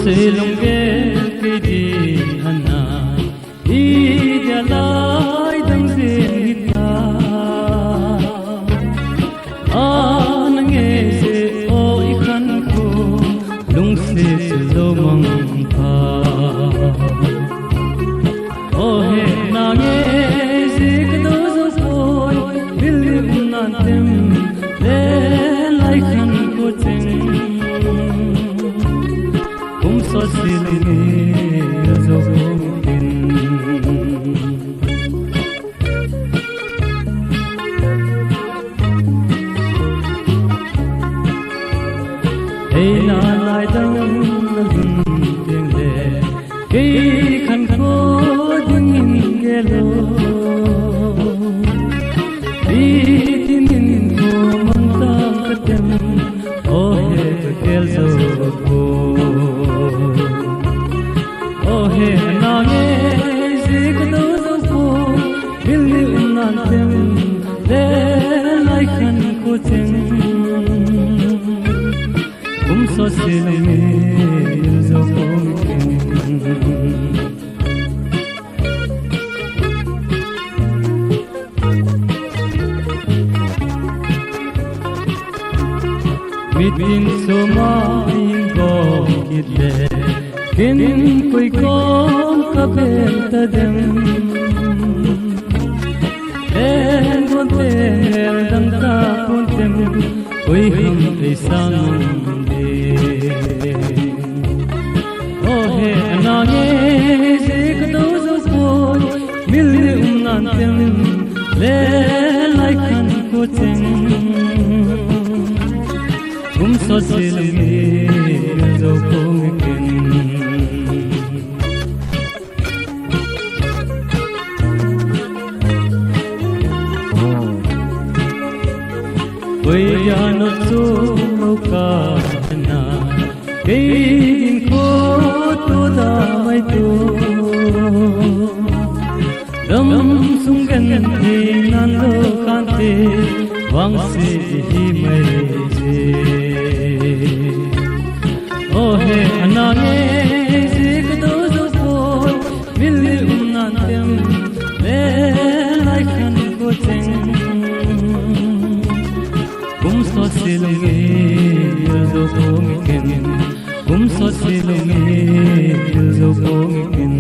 se longge ke di hana I dia lai dang se ta an nge se o I khan ko lung se lo mang tha o he na nge se ke do so soy bil na tem le lai khan ko cheng so silly so in hey na lai dang lun ting le ke khan ko ding in ge lo di tin in ko mang ta ka tem oh he kel so ko oh he na nge zig do so ko bil na tem le lai khan ko cheng so silly so ko meeting so ma in go kit le kin koi kom ka ben ta dem en gon te dam ta pun tem koi hum ei sang de oh he na nge se ka do so boy mil nan tem le lai khan ko cheng so silly so ken Koi ya no so ka na kein ko to da mai to dam sung gan ni nan lo kan te wang se hi mai je oh he na nge zig do so boy bil nan tem le lai khan ko cheng so silly so ko ken so silly so ko ken